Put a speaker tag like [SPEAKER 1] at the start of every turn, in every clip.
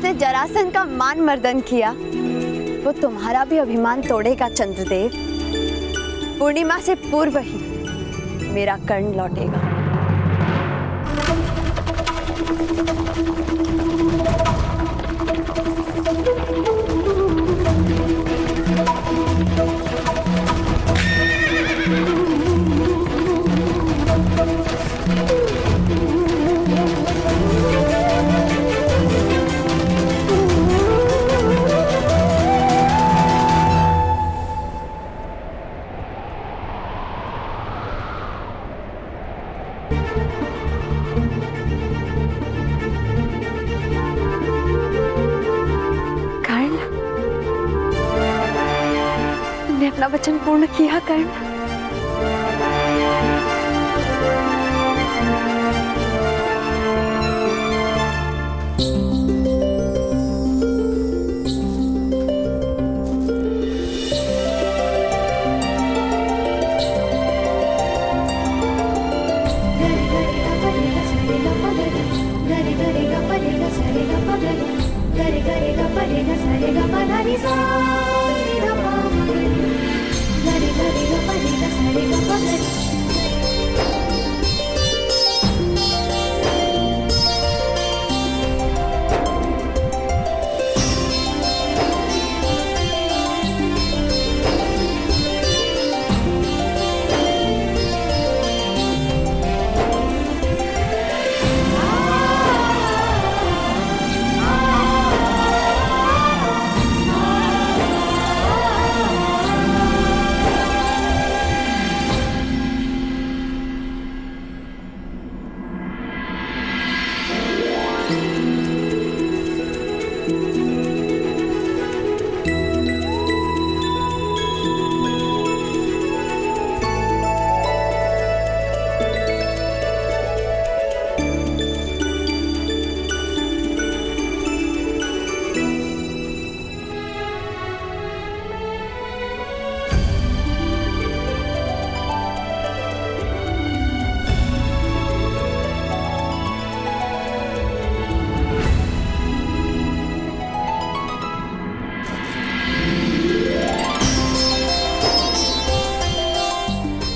[SPEAKER 1] जिसने जरासन का मान मर्दन किया, वो तुम्हारा भी अभिमान तोड़ेगा चंद्रदेव। पूर्णिमा से पूर्व ही मेरा कर्ण लौटेगा। अपना वचन पूर्ण किया कर्ण।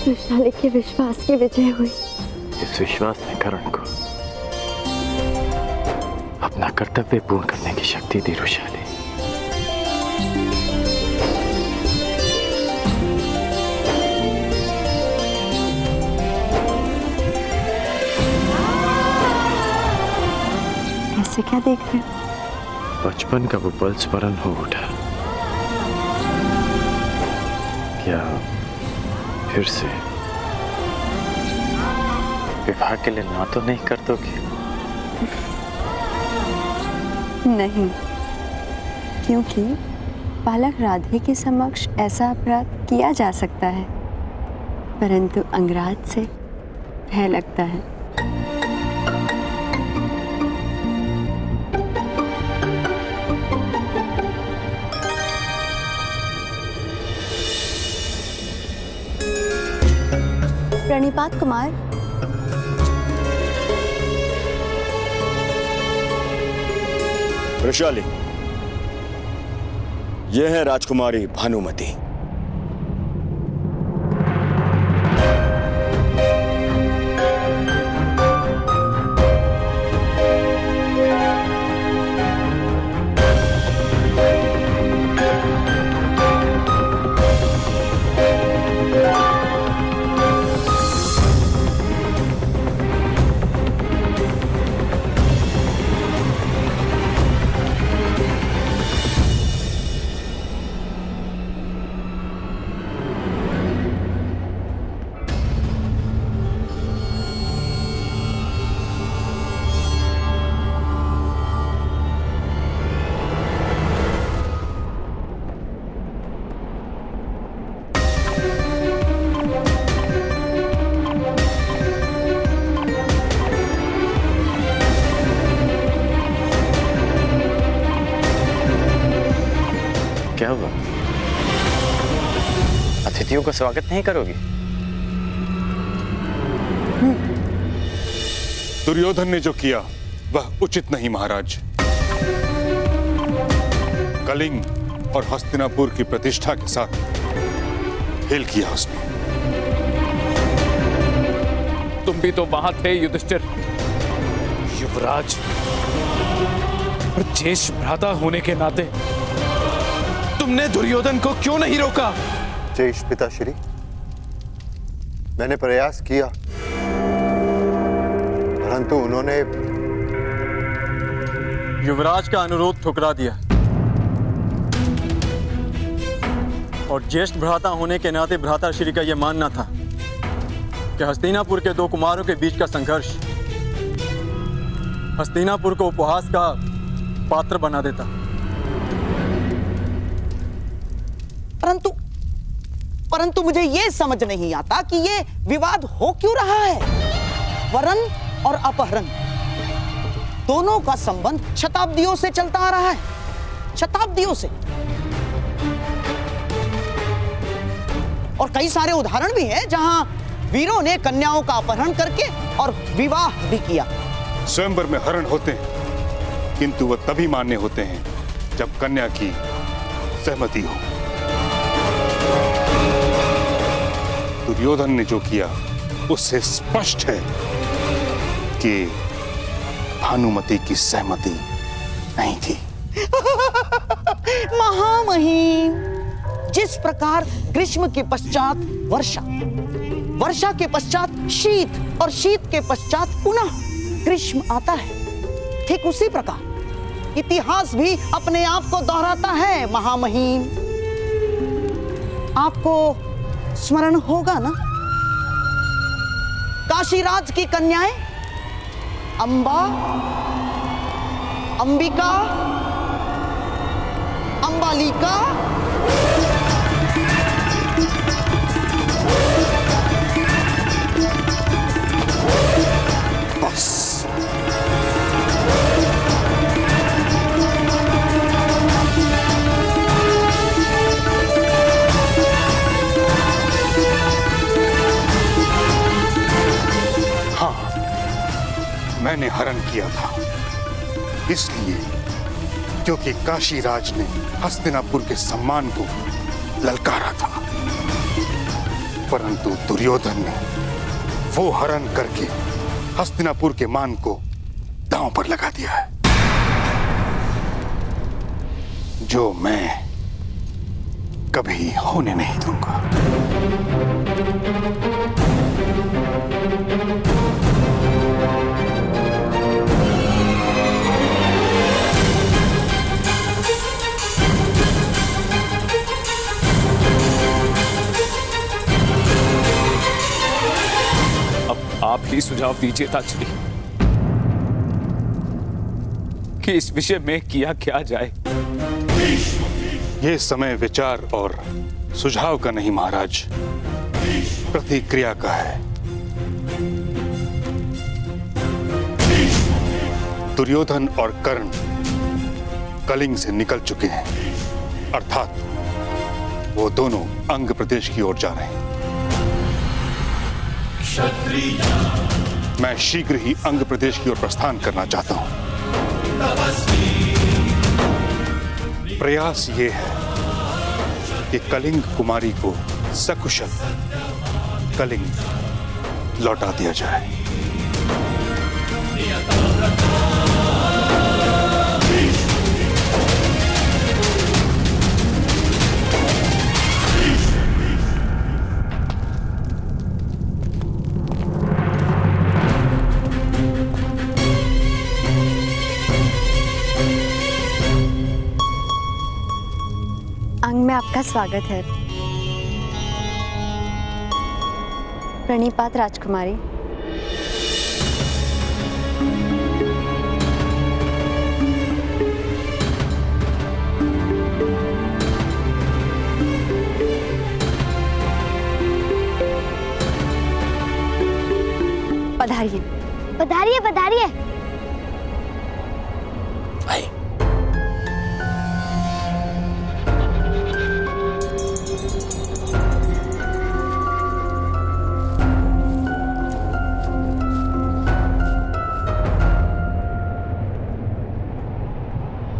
[SPEAKER 1] वृषाली के विश्वास की विजय हुई।
[SPEAKER 2] इस विश्वास ने कर्ण को अपना कर्तव्य पूर्ण करने की शक्ति दी। वृषाली,
[SPEAKER 1] ऐसे क्या देख रहे हो?
[SPEAKER 2] बचपन का वो पल स्मरण हो उठा। क्या फिर से विवाह के लिए ना तो नहीं कर दोगे?
[SPEAKER 1] नहीं, क्योंकि बालक राधे के समक्ष ऐसा अपराध किया जा सकता है, परंतु अंगराज से भय लगता है। प्रणिपात कुमार।
[SPEAKER 3] वृषाली, यह है राजकुमारी भानुमति।
[SPEAKER 2] क्या हुआ? अतिथियों का स्वागत नहीं करोगी?
[SPEAKER 4] दुर्योधन ने जो किया वह उचित नहीं महाराज। कलिंग और हस्तिनापुर की प्रतिष्ठा के साथ खेल किया उसने।
[SPEAKER 5] तुम भी तो वहां थे युधिष्ठिर। युवराज और ज्येष्ठ भ्राता होने के नाते तुमने दुर्योधन को क्यों नहीं रोका?
[SPEAKER 6] ज्येष्ठ पिताश्री, मैंने प्रयास किया, परंतु उन्होंने
[SPEAKER 7] युवराज का अनुरोध ठुकरा दिया और ज्येष्ठ भ्राता होने के नाते भ्राताश्री का यह मानना था कि हस्तिनापुर के दो कुमारों के बीच का संघर्ष हस्तिनापुर को उपहास का पात्र बना देता।
[SPEAKER 8] परंतु मुझे यह समझ नहीं आता कि यह विवाद हो क्यों रहा है। वरण और अपहरण दोनों का संबंध शताब्दियों से चलता आ रहा है, शताब्दियों से। और कई सारे उदाहरण भी हैं जहां वीरों ने कन्याओं का अपहरण करके और विवाह भी किया।
[SPEAKER 4] स्वयंवर में हरण होते हैं, किंतु वह तभी मान्य होते हैं जब कन्या की सहमति हो। दुर्योधन ने जो किया उससे स्पष्ट है कि भानुमति की सहमति नहीं थी।
[SPEAKER 8] महामहिम, जिस प्रकार ग्रीष्म के पश्चात वर्षा, वर्षा के पश्चात शीत और शीत के पश्चात पुनः ग्रीष्म आता है, ठीक उसी प्रकार इतिहास भी अपने आप को दोहराता है। महामहिम, आपको स्मरण होगा ना, काशीराज की कन्याएं अंबा, अंबिका, अंबालिका,
[SPEAKER 4] बस मैंने हरण किया था, इसलिए क्योंकि काशीराज ने हस्तिनापुर के सम्मान को ललकारा था। परंतु दुर्योधन ने वो हरण करके हस्तिनापुर के मान को दांव पर लगा दिया है, जो मैं कभी होने नहीं दूंगा।
[SPEAKER 5] आप ही सुझाव दीजिए ताचरी कि इस विषय में किया क्या जाए।
[SPEAKER 4] ये समय विचार और सुझाव का नहीं महाराज, प्रतिक्रिया का है। दुर्योधन और कर्ण कलिंग से निकल चुके हैं, अर्थात वो दोनों अंग प्रदेश की ओर जा रहे हैं। मैं शीघ्र ही अंग प्रदेश की ओर प्रस्थान करना चाहता हूं। प्रयास ये है कि कलिंग कुमारी को सकुशल कलिंग लौटा दिया जाए।
[SPEAKER 1] अंग में आपका स्वागत है। प्रणिपात राजकुमारी। पधारिए।
[SPEAKER 9] पधारिए पधारिए।
[SPEAKER 3] भाई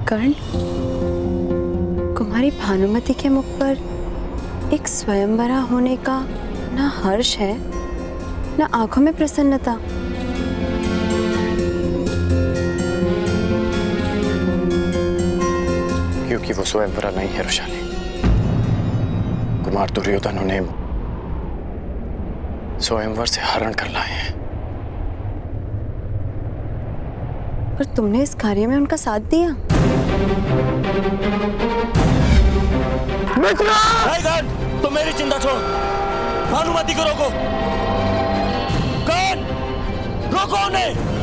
[SPEAKER 1] कर्ण, कुमारी भानुमति के मुख पर एक स्वयंवरा होने का ना हर्ष है ना आंखों में प्रसन्नता।
[SPEAKER 2] क्योंकि वो स्वयंवरा नहीं है रुशाली। कुमार दुर्योधन उन्हें स्वयंवर से हरण कर लाए हैं।
[SPEAKER 1] पर तुमने इस कार्य में उनका साथ दिया।
[SPEAKER 3] तुम मेरी चिंता छोड़ो, भानुमति को रोको। कौन? रोको उन्हें।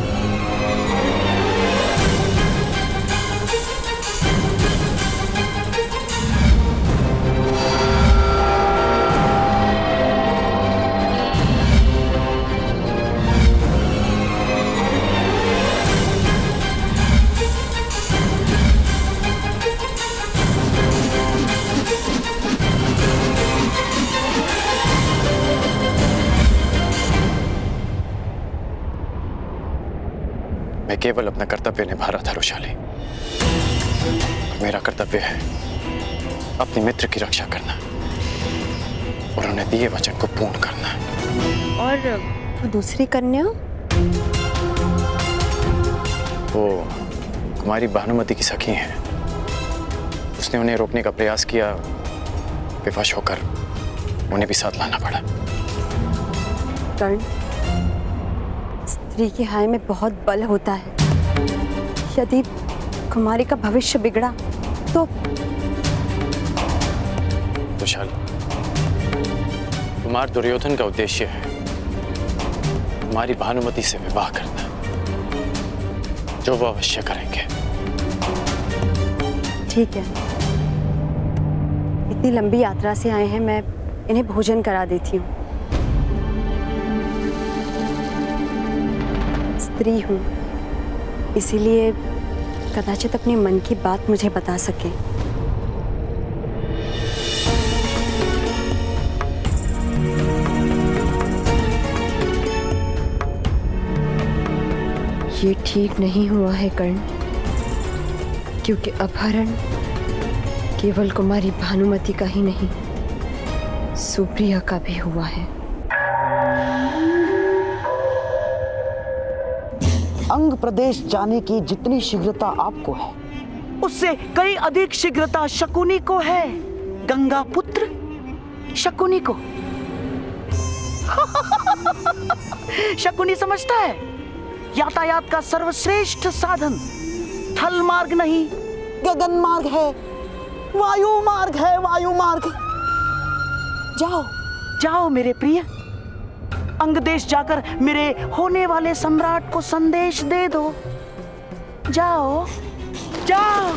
[SPEAKER 2] मैं केवल अपना कर्तव्य निभा रहा था रुशाली। मेरा कर्तव्य है अपने मित्र की रक्षा करना और उन्हें दिए वचन को पूर्ण करना।
[SPEAKER 1] और वो दूसरी कन्या?
[SPEAKER 2] वो कुमारी भानुमति की सखी हैं। उसने उन्हें रोकने का प्रयास किया, विवश होकर उन्हें भी साथ लाना पड़ा।
[SPEAKER 1] कर्ण, स्त्री के हाय में बहुत बल होता है। यदि कुमारी का भविष्य बिगड़ा तो
[SPEAKER 2] रुशाली, कुमार दुर्योधन का उद्देश्य है कुमारी भानुमति से विवाह करना, जो वो अवश्य करेंगे।
[SPEAKER 1] ठीक है, इतनी लंबी यात्रा से आए हैं, मैं इन्हें भोजन करा देती हूँ। स्त्री हूँ, इसीलिए कदाचित अपने मन की बात मुझे बता सके। ये ठीक नहीं हुआ है कर्ण, क्योंकि अपहरण केवल कुमारी भानुमति का ही नहीं, सुप्रिया का भी हुआ है।
[SPEAKER 8] अंग प्रदेश जाने की जितनी शीघ्रता आपको है, उससे कई अधिक शीघ्रता शकुनी को है। गंगा पुत्र शकुनी को। शकुनी समझता है यातायात का सर्वश्रेष्ठ साधन थल मार्ग नहीं, गगन मार्ग है, वायु मार्ग है, वायु मार्ग। जाओ जाओ मेरे प्रिय, अंग देश जाकर मेरे होने वाले सम्राट को संदेश दे दो। जाओ जाओ।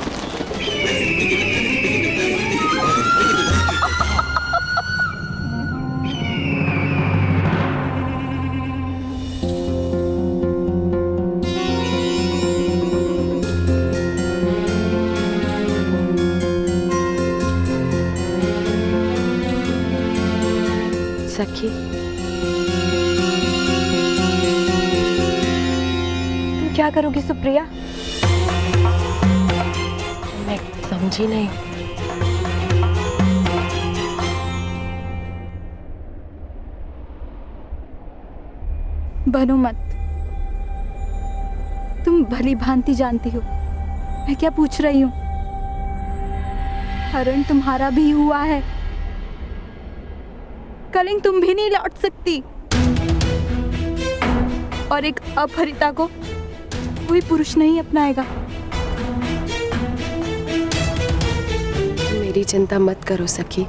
[SPEAKER 1] सखी, तुम क्या करोगी सुप्रिया?
[SPEAKER 10] मैं समझी नहीं।
[SPEAKER 11] बनो मत, तुम भली भांति जानती हो मैं क्या पूछ रही हूँ। हरण तुम्हारा भी हुआ है, कलिंग तुम भी नहीं लौट सकती, और एक अपहरिता को कोई पुरुष नहीं अपनाएगा।
[SPEAKER 10] मेरी चिंता मत करो सखी,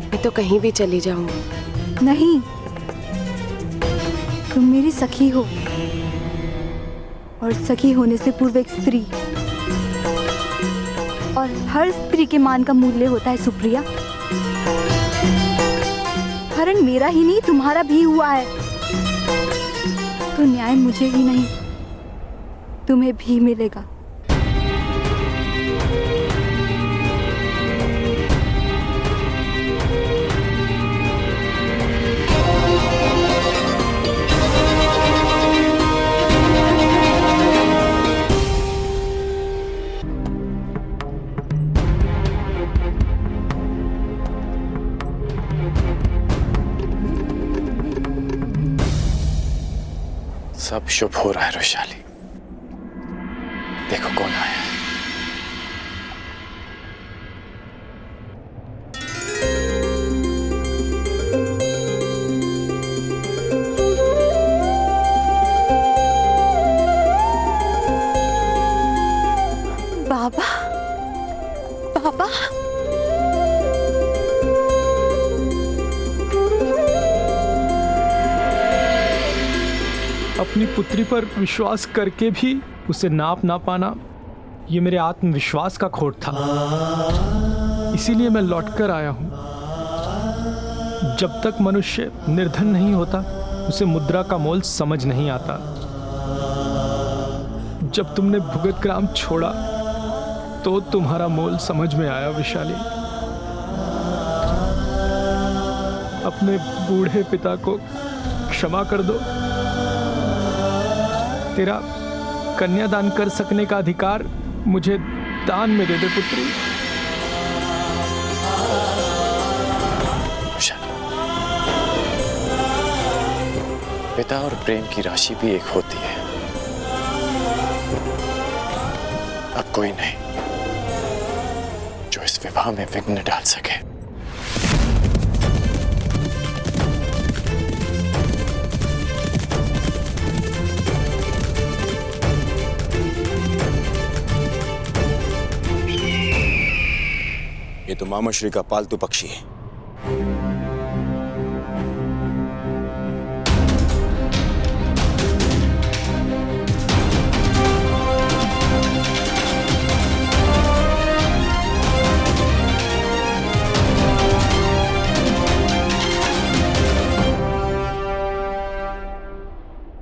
[SPEAKER 10] मैं तो कहीं भी चली जाऊंगी।
[SPEAKER 11] नहीं, तुम मेरी सखी हो, और सखी होने से पूर्व एक स्त्री, और हर स्त्री के मान का मूल्य होता है सुप्रिया। हरण मेरा ही नहीं तुम्हारा भी हुआ है, तो न्याय मुझे ही नहीं तुम्हें भी मिलेगा।
[SPEAKER 2] सब शुभ हो रहा है वैशाली। देखो कौन आया है।
[SPEAKER 1] बाबा, बाबा,
[SPEAKER 12] अपनी पुत्री पर विश्वास करके भी उसे नाप ना पाना, ये मेरे आत्मविश्वास का खोट था। इसीलिए मैं लौटकर आया हूं। जब तक मनुष्य निर्धन नहीं होता, उसे मुद्रा का मोल समझ नहीं आता। जब तुमने भुगत ग्राम छोड़ा तो तुम्हारा मोल समझ में आया वैशाली। अपने बूढ़े पिता को क्षमा कर दो। तेरा कन्यादान कर सकने का अधिकार मुझे दान में दे दे पुत्री।
[SPEAKER 2] पिता और प्रेम की राशि भी एक होती है। अब कोई नहीं जो इस विवाह में विघ्न डाल सके।
[SPEAKER 3] ये तो मामाश्री का पालतू पक्षी है।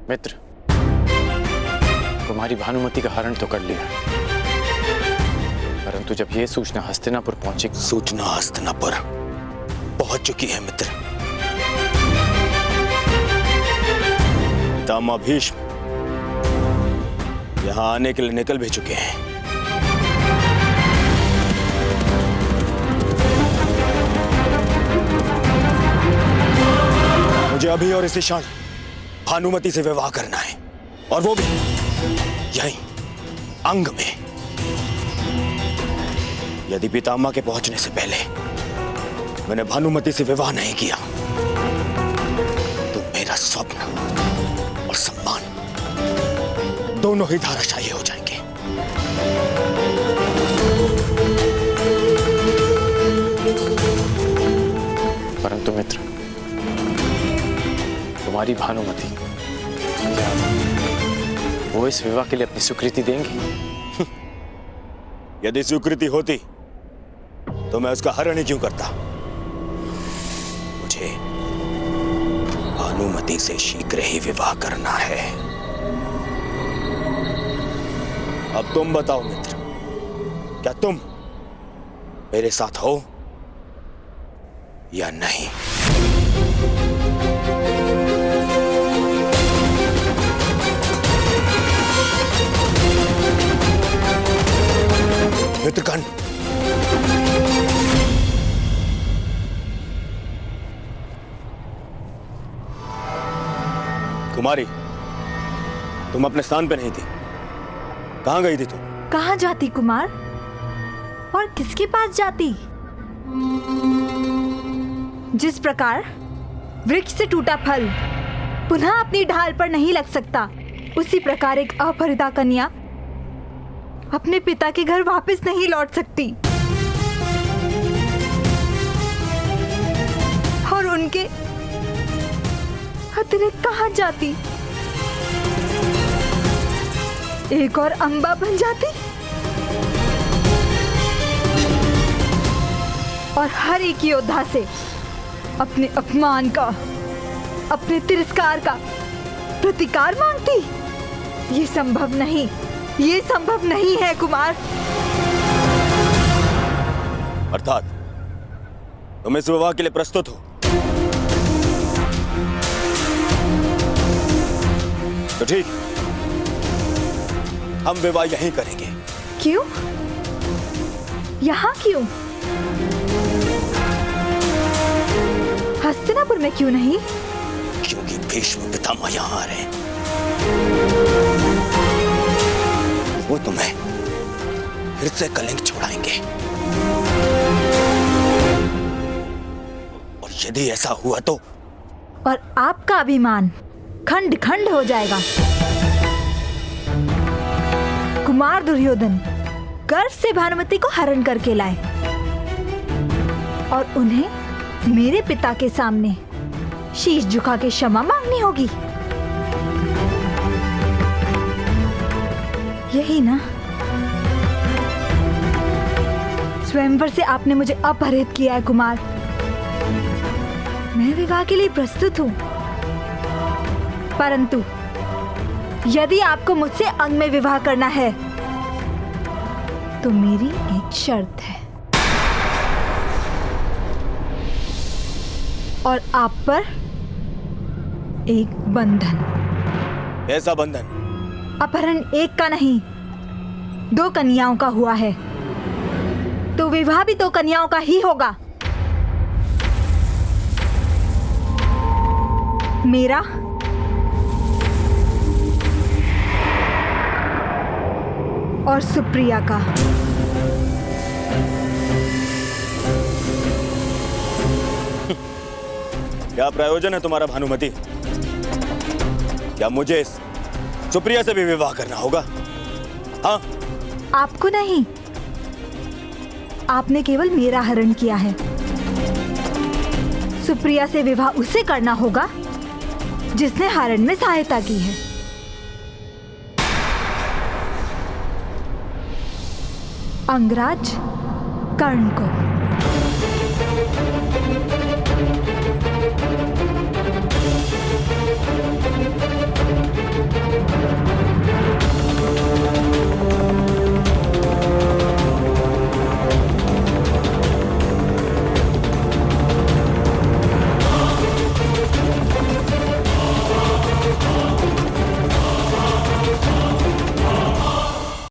[SPEAKER 2] मित्र, कुमारी भानुमति का हरण तो कर लिया, परंतु जब यह सूचना हस्तिनापुर पहुंची।
[SPEAKER 3] सूचना हस्तिनापुर पहुंच चुकी है मित्र। पितामह भीष्म यहां आने के लिए निकल भी चुके हैं। मुझे अभी और इसी क्षण भानुमति से विवाह करना है, और वो भी यहीं अंग में। यदि पितामह के पहुंचने से पहले मैंने भानुमति से विवाह नहीं किया तो मेरा स्वप्न और सम्मान दोनों ही धराशायी हो जाएंगे।
[SPEAKER 2] परंतु मित्र, तुम्हारी भानुमति, क्या वो इस विवाह के लिए अपनी स्वीकृति देंगी?
[SPEAKER 3] यदि स्वीकृति होती तो मैं उसका हरण ही क्यों करता। मुझे भानुमति से शीघ्र ही विवाह करना है। अब तुम बताओ मित्र, क्या तुम मेरे साथ हो या नहीं? मित्रगण, कुमारी, तुम अपने स्थान पे नहीं थी। कहां गई थी तुम?
[SPEAKER 11] कहां जाती कुमार, और किसके पास जाती? जिस प्रकार वृक्ष से टूटा फल पुनः अपनी ढाल पर नहीं लग सकता, उसी प्रकार एक अपहृता कन्या अपने पिता के घर वापस नहीं लौट सकती। और उनके अतिरिक्त कहां जाती? एक और अंबा बन जाती और हर एक योद्धा से अपने अपमान का, अपने तिरस्कार का प्रतिकार मांगती। ये संभव नहीं, ये संभव नहीं है कुमार।
[SPEAKER 3] अर्थात तुम इस विवाह के लिए प्रस्तुत हो? तो ठीक, हम विवाह यहीं करेंगे।
[SPEAKER 11] क्यों? यहाँ क्यों? हस्तिनापुर में क्यों नहीं?
[SPEAKER 3] क्योंकि भीष्म पितामह यहाँ आ रहे हैं। वो तुम्हें फिर से कलिंग छुड़ाएंगे। और यदि ऐसा हुआ तो
[SPEAKER 11] और आपका अभिमान खंड खंड हो जाएगा। कुमार दुर्योधन गर्व से भानुमति को हरण करके लाए और उन्हें मेरे पिता के सामने शीश झुका के क्षमा मांगनी होगी। यही ना? स्वयंवर से आपने मुझे अपहरित किया है कुमार। मैं विवाह के लिए प्रस्तुत हूं, परंतु यदि आपको मुझसे अंग में विवाह करना है तो मेरी एक शर्त है और आप पर एक बंधन।
[SPEAKER 3] ऐसा बंधन?
[SPEAKER 11] अपहरण एक का नहीं, 2 कन्याओं का हुआ है, तो विवाह भी 2 कन्याओं का ही होगा। मेरा और सुप्रिया का।
[SPEAKER 3] क्या प्रयोजन है तुम्हारा भानुमति? क्या मुझे सुप्रिया से भी विवाह करना होगा? हाँ?
[SPEAKER 11] आपको नहीं, आपने केवल मेरा हरण किया है। सुप्रिया से विवाह उसे करना होगा जिसने हरण में सहायता की है। अंगराज कर्ण को।